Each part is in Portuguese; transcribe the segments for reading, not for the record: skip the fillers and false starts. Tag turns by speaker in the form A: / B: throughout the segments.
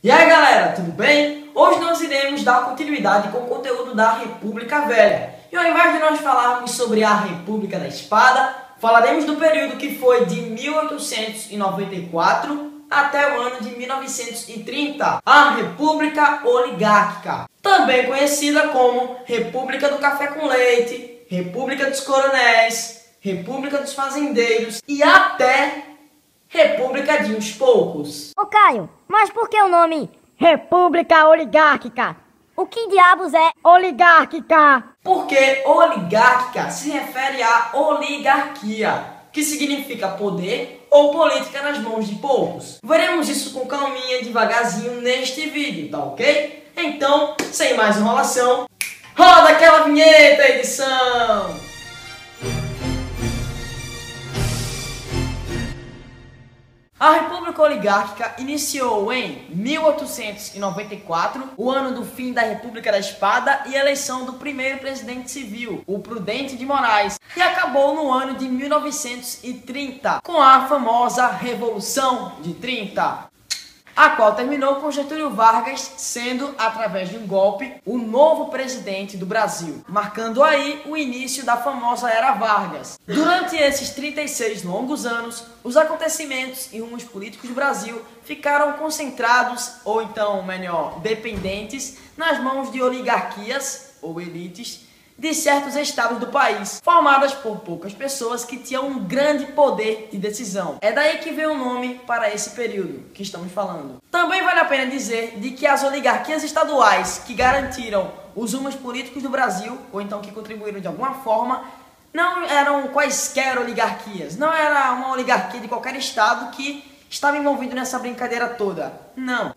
A: E aí galera, tudo bem? Hoje nós iremos dar continuidade com o conteúdo da República Velha. E ao invés de nós falarmos sobre a República da Espada, falaremos do período que foi de 1894 até o ano de 1930, a República Oligárquica, também conhecida como República do Café com Leite, República dos Coronéis, República dos Fazendeiros e até República de uns poucos.
B: Ô Caio, mas por que o nome República Oligárquica? O que diabos é oligárquica?
A: Porque oligárquica se refere à oligarquia, que significa poder ou política nas mãos de poucos. Veremos isso com calminha, devagarzinho neste vídeo, tá ok? Então, sem mais enrolação, roda aquela vinheta, edição! A República Oligárquica iniciou em 1894, o ano do fim da República da Espada e a eleição do primeiro presidente civil, o Prudente de Moraes, e acabou no ano de 1930, com a famosa Revolução de 30. A qual terminou com Getúlio Vargas sendo, através de um golpe, o novo presidente do Brasil, marcando aí o início da famosa Era Vargas. Durante esses 36 longos anos, os acontecimentos e rumos políticos do Brasil ficaram concentrados, ou então, melhor, dependentes, nas mãos de oligarquias, ou elites, de certos estados do país, formadas por poucas pessoas que tinham um grande poder de decisão. É daí que vem o nome para esse período que estamos falando. Também vale a pena dizer de que as oligarquias estaduais que garantiram os rumos políticos do Brasil, ou então que contribuíram de alguma forma, não eram quaisquer oligarquias, não era uma oligarquia de qualquer estado que estava envolvido nessa brincadeira toda. Não.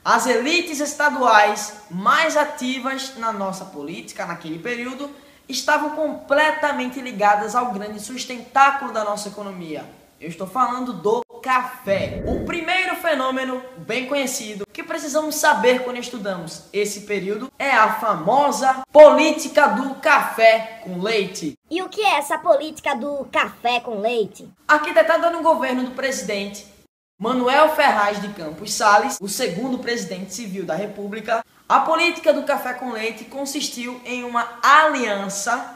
A: As elites estaduais mais ativas na nossa política naquele período estavam completamente ligadas ao grande sustentáculo da nossa economia. Eu estou falando do café. O primeiro fenômeno bem conhecido que precisamos saber quando estudamos esse período é a famosa política do café com leite.
B: E o que é essa política do café com leite?
A: Arquitetada no governo do presidente Manuel Ferraz de Campos Sales, o segundo presidente civil da República, a política do café com leite consistiu em uma aliança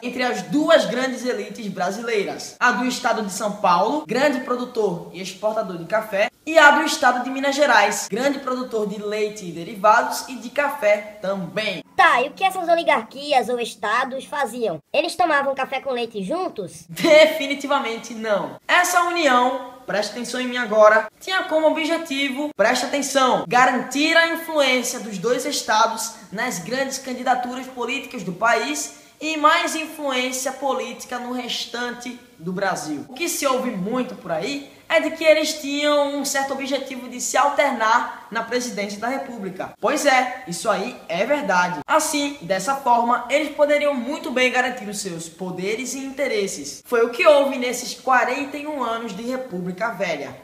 A: entre as duas grandes elites brasileiras, a do estado de São Paulo, grande produtor e exportador de café, e a do estado de Minas Gerais, grande produtor de leite e derivados e de café também.
B: Tá, e o que essas oligarquias ou estados faziam? Eles tomavam café com leite juntos?
A: Definitivamente não. Essa união, preste atenção em mim agora, tinha como objetivo, preste atenção, garantir a influência dos dois estados nas grandes candidaturas políticas do país e mais influência política no restante do Brasil. O que se ouve muito por aí é de que eles tinham um certo objetivo de se alternar na presidência da República. Pois é, isso aí é verdade. Assim, dessa forma, eles poderiam muito bem garantir os seus poderes e interesses. Foi o que houve nesses 41 anos de República Velha.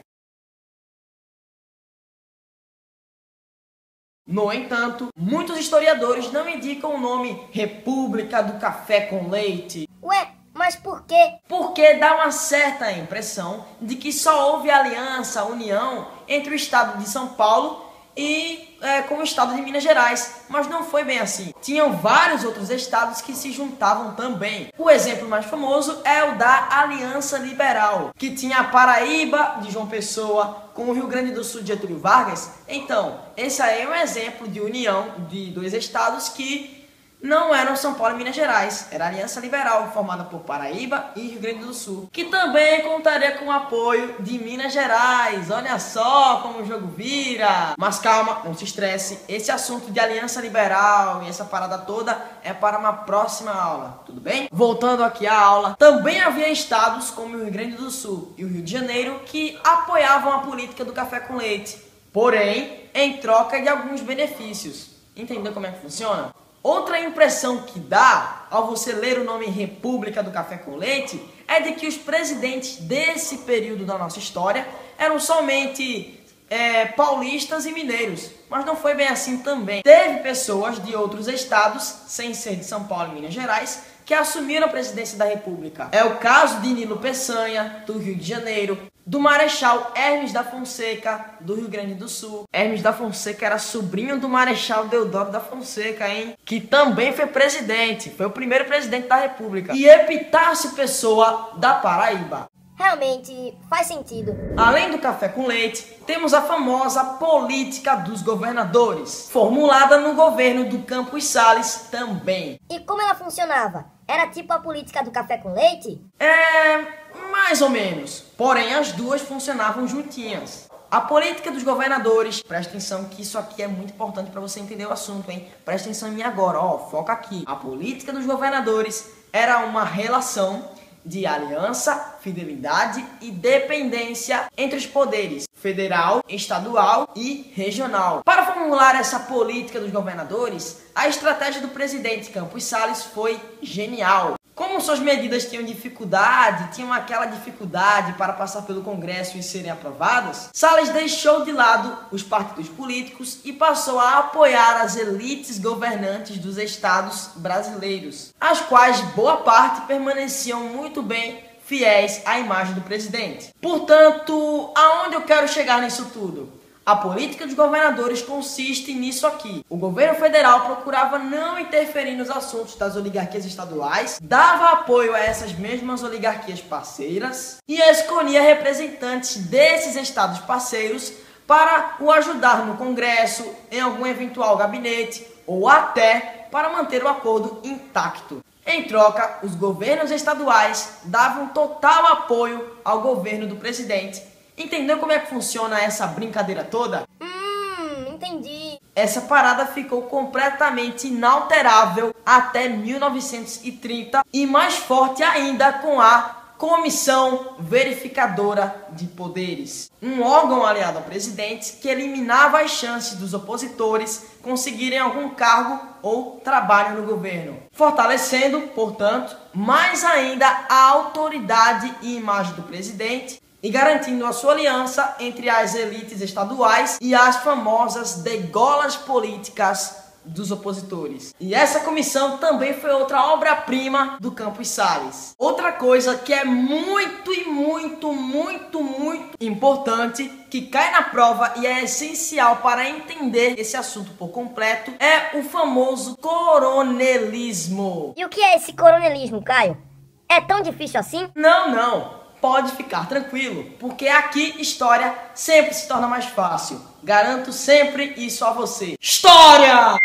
A: No entanto, muitos historiadores não indicam o nome República do Café com Leite.
B: Ué, mas por quê?
A: Porque dá uma certa impressão de que só houve aliança, união entre o estado de São Paulo e com o estado de Minas Gerais, mas não foi bem assim. Tinham vários outros estados que se juntavam também. O exemplo mais famoso é o da Aliança Liberal, que tinha a Paraíba de João Pessoa com o Rio Grande do Sul de Getúlio Vargas. Então, esse aí é um exemplo de união de dois estados que não eram São Paulo e Minas Gerais, era a Aliança Liberal, formada por Paraíba e Rio Grande do Sul, que também contaria com o apoio de Minas Gerais. Olha só como o jogo vira! Mas calma, não se estresse, esse assunto de Aliança Liberal e essa parada toda é para uma próxima aula, tudo bem? Voltando aqui à aula, também havia estados como o Rio Grande do Sul e o Rio de Janeiro que apoiavam a política do café com leite, porém em troca de alguns benefícios. Entendeu como é que funciona? Outra impressão que dá ao você ler o nome República do Café com Leite é de que os presidentes desse período da nossa história eram somente paulistas e mineiros, mas não foi bem assim também. Teve pessoas de outros estados, sem ser de São Paulo e Minas Gerais, que assumiram a presidência da República. É o caso de Nilo Peçanha, do Rio de Janeiro, do Marechal Hermes da Fonseca, do Rio Grande do Sul. Hermes da Fonseca era sobrinho do Marechal Deodoro da Fonseca, hein? Que também foi presidente, foi o primeiro presidente da República. E Epitácio Pessoa, da Paraíba.
B: Realmente faz sentido.
A: Além do café com leite, temos a famosa política dos governadores, formulada no governo do Campos Salles também.
B: E como ela funcionava? Era tipo a política do café com leite?
A: Mais ou menos. Porém, as duas funcionavam juntinhas. A política dos governadores, presta atenção que isso aqui é muito importante para você entender o assunto, hein? Presta atenção em mim agora, ó, foca aqui. A política dos governadores era uma relação de aliança, fidelidade e dependência entre os poderes federal, estadual e regional. Para formular essa política dos governadores, a estratégia do presidente Campos Salles foi genial. Como suas medidas tinham aquela dificuldade para passar pelo Congresso e serem aprovadas, Salles deixou de lado os partidos políticos e passou a apoiar as elites governantes dos estados brasileiros, as quais boa parte permaneciam muito bem fiéis à imagem do presidente. Portanto, aonde eu quero chegar nisso tudo? A política dos governadores consiste nisso aqui. O governo federal procurava não interferir nos assuntos das oligarquias estaduais, dava apoio a essas mesmas oligarquias parceiras e escolhia representantes desses estados parceiros para o ajudar no Congresso, em algum eventual gabinete ou até para manter o acordo intacto. Em troca, os governos estaduais davam total apoio ao governo do presidente. Entendeu como é que funciona essa brincadeira toda?
B: Entendi.
A: Essa parada ficou completamente inalterável até 1930 e mais forte ainda com a Comissão Verificadora de Poderes, um órgão aliado ao presidente que eliminava as chances dos opositores conseguirem algum cargo ou trabalho no governo, fortalecendo, portanto, mais ainda a autoridade e imagem do presidente e garantindo a sua aliança entre as elites estaduais e as famosas degolas políticas dos opositores. E essa comissão também foi outra obra-prima do Campos Salles. Outra coisa que é muito importante, que cai na prova e é essencial para entender esse assunto por completo, é o famoso coronelismo.
B: E o que é esse coronelismo, Caio? É tão difícil assim?
A: Não. Pode ficar tranquilo, porque aqui história sempre se torna mais fácil. Garanto sempre isso a você. História!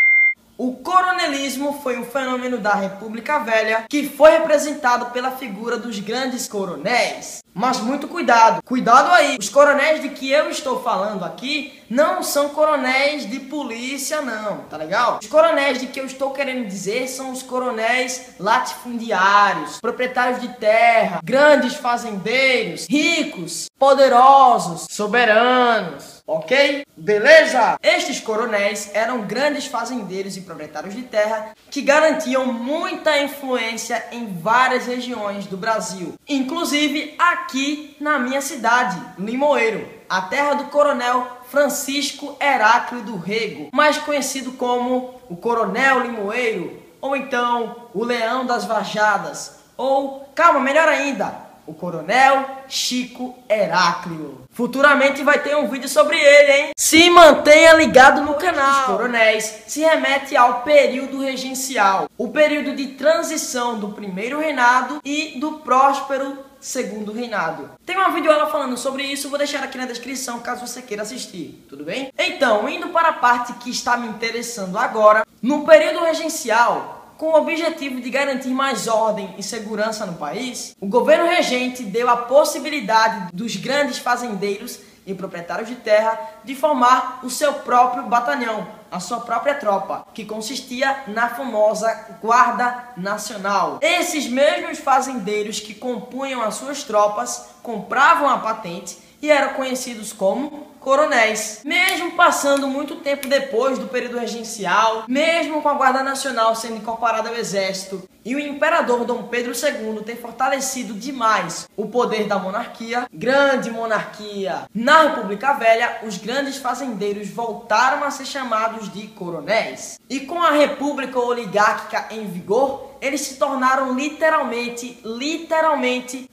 A: O coronelismo foi um fenômeno da República Velha que foi representado pela figura dos grandes coronéis. Mas muito cuidado, cuidado aí, os coronéis de que eu estou falando aqui não são coronéis de polícia não, tá legal? Os coronéis de que eu estou querendo dizer são os coronéis latifundiários, proprietários de terra, grandes fazendeiros, ricos, poderosos, soberanos. Ok? Beleza? Estes coronéis eram grandes fazendeiros e proprietários de terra que garantiam muita influência em várias regiões do Brasil, inclusive aqui na minha cidade, Limoeiro, a terra do coronel Francisco Heráclio do Rego, mais conhecido como o Coronel Limoeiro, ou então o Leão das Vajadas, ou, calma, melhor ainda, o Coronel Chico Heráclio. Futuramente vai ter um vídeo sobre ele, hein? Se mantenha ligado no canal. Os coronéis se remete ao período regencial, o período de transição do primeiro reinado e do próspero segundo reinado. Tem uma videoaula falando sobre isso, vou deixar aqui na descrição caso você queira assistir, tudo bem? Então, indo para a parte que está me interessando agora, no período regencial, com o objetivo de garantir mais ordem e segurança no país, o governo regente deu a possibilidade dos grandes fazendeiros e proprietários de terra de formar o seu próprio batalhão, a sua própria tropa, que consistia na famosa Guarda Nacional. Esses mesmos fazendeiros que compunham as suas tropas compravam a patente e eram conhecidos como coronéis. Mesmo passando muito tempo depois do período regencial, mesmo com a Guarda Nacional sendo incorporada ao Exército e o imperador Dom Pedro II ter fortalecido demais o poder da monarquia, grande monarquia, na República Velha, os grandes fazendeiros voltaram a ser chamados de coronéis. E com a República Oligárquica em vigor, eles se tornaram literalmente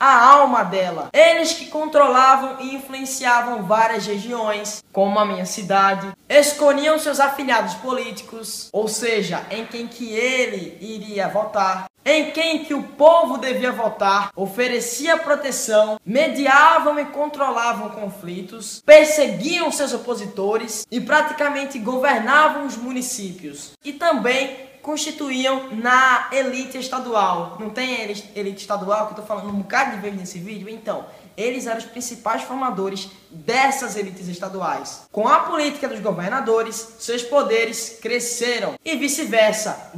A: a alma dela. Eles que controlavam e influenciavam várias regiões, como a minha cidade, escolhiam seus afiliados políticos, ou seja, em quem que ele iria votar, em quem que o povo devia votar, oferecia proteção, mediavam e controlavam conflitos, perseguiam seus opositores e praticamente governavam os municípios. E também constituíam na elite estadual. Não tem elite estadual, que eu tô falando um bocado de vez nesse vídeo? Então, eles eram os principais formadores dessas elites estaduais. Com a política dos governadores, seus poderes cresceram. E vice-versa,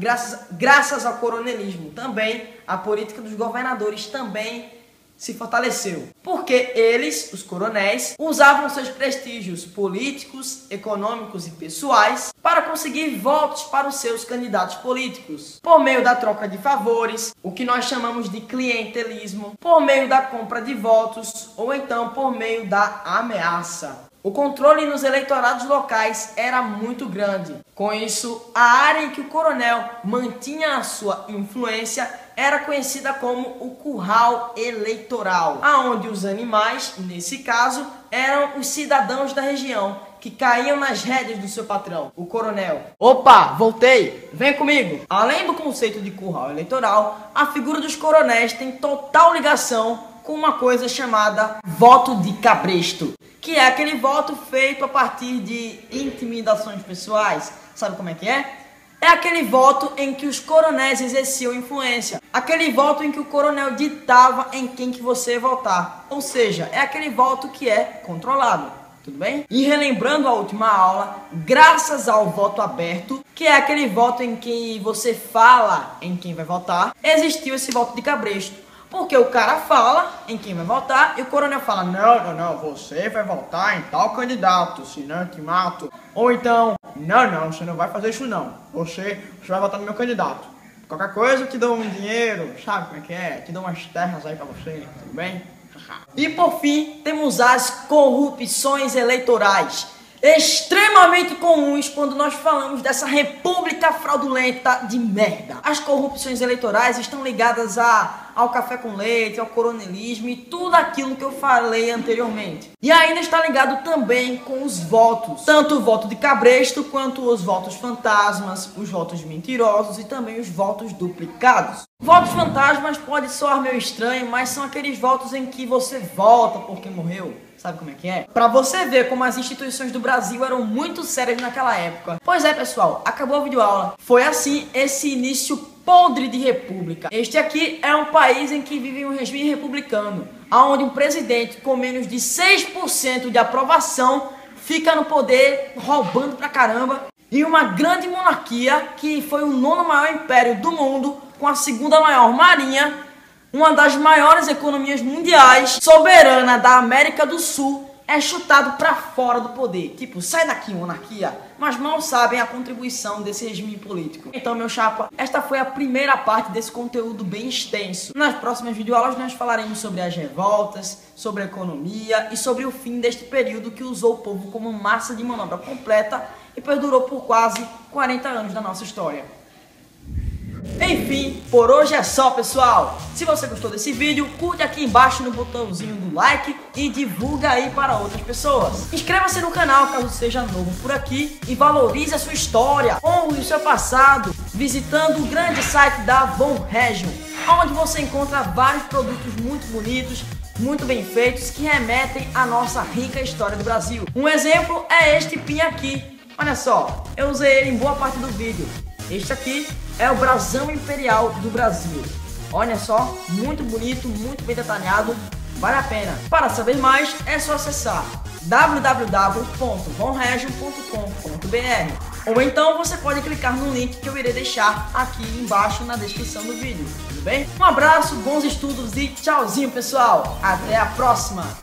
A: graças ao coronelismo também, a política dos governadores também se fortaleceu. Porque eles, os coronéis, usavam seus prestígios políticos, econômicos e pessoais para conseguir votos para os seus candidatos políticos. Por meio da troca de favores, o que nós chamamos de clientelismo, por meio da compra de votos ou então por meio da ameaça. O controle nos eleitorados locais era muito grande. Com isso, a área em que o coronel mantinha a sua influência era conhecida como o curral eleitoral, aonde os animais, nesse caso, eram os cidadãos da região, que caíam nas rédeas do seu patrão, o coronel. Opa, voltei! Vem comigo! Além do conceito de curral eleitoral, a figura dos coronéis tem total ligação com uma coisa chamada voto de cabresto, que é aquele voto feito a partir de intimidações pessoais. Sabe como é que é? É aquele voto em que os coronéis exerciam influência. Aquele voto em que o coronel ditava em quem que você ia votar. Ou seja, é aquele voto que é controlado. Tudo bem? E relembrando a última aula, graças ao voto aberto, que é aquele voto em que você fala em quem vai votar, existiu esse voto de cabresto. Porque o cara fala em quem vai votar e o coronel fala: não, você vai votar em tal candidato, senão eu te mato. Ou então, não, você não vai fazer isso não. Você vai votar no meu candidato. Qualquer coisa eu te dou um dinheiro, sabe como é que é? Te dou umas terras aí pra você, tudo bem? E por fim, temos as corrupções eleitorais, extremamente comuns quando nós falamos dessa república fraudulenta de merda. As corrupções eleitorais estão ligadas ao café com leite, ao coronelismo e tudo aquilo que eu falei anteriormente. E ainda está ligado também com os votos, tanto o voto de cabresto quanto os votos fantasmas, os votos mentirosos e também os votos duplicados. Votos fantasmas pode soar meio estranho, mas são aqueles votos em que você vota porque morreu. Sabe como é que é? Pra você ver como as instituições do Brasil eram muito sérias naquela época. Pois é, pessoal, acabou a videoaula. Foi assim esse início podre de república. Este aqui é um país em que vive um regime republicano, onde um presidente com menos de 6% de aprovação fica no poder roubando pra caramba. E uma grande monarquia, que foi o 9º maior império do mundo, com a 2ª maior marinha, uma das maiores economias mundiais, soberana da América do Sul, é chutado pra fora do poder. Tipo, sai daqui, monarquia. Mas mal sabem a contribuição desse regime político. Então, meu chapa, esta foi a primeira parte desse conteúdo bem extenso. Nas próximas videoaulas nós falaremos sobre as revoltas, sobre a economia e sobre o fim deste período que usou o povo como massa de manobra completa e perdurou por quase 40 anos da nossa história. Enfim, por hoje é só, pessoal. Se você gostou desse vídeo, curte aqui embaixo no botãozinho do like e divulga aí para outras pessoas. Inscreva-se no canal caso seja novo por aqui e valorize a sua história, honre o seu passado, visitando o grande site da Von Region, onde você encontra vários produtos muito bonitos, muito bem feitos, que remetem à nossa rica história do Brasil. Um exemplo é este pin aqui. Olha só, eu usei ele em boa parte do vídeo. Este aqui é o brasão imperial do Brasil. Olha só, muito bonito, muito bem detalhado, vale a pena. Para saber mais, é só acessar www.vonregion.com.br ou então você pode clicar no link que eu irei deixar aqui embaixo na descrição do vídeo, tudo bem? Um abraço, bons estudos e tchauzinho, pessoal! Até a próxima!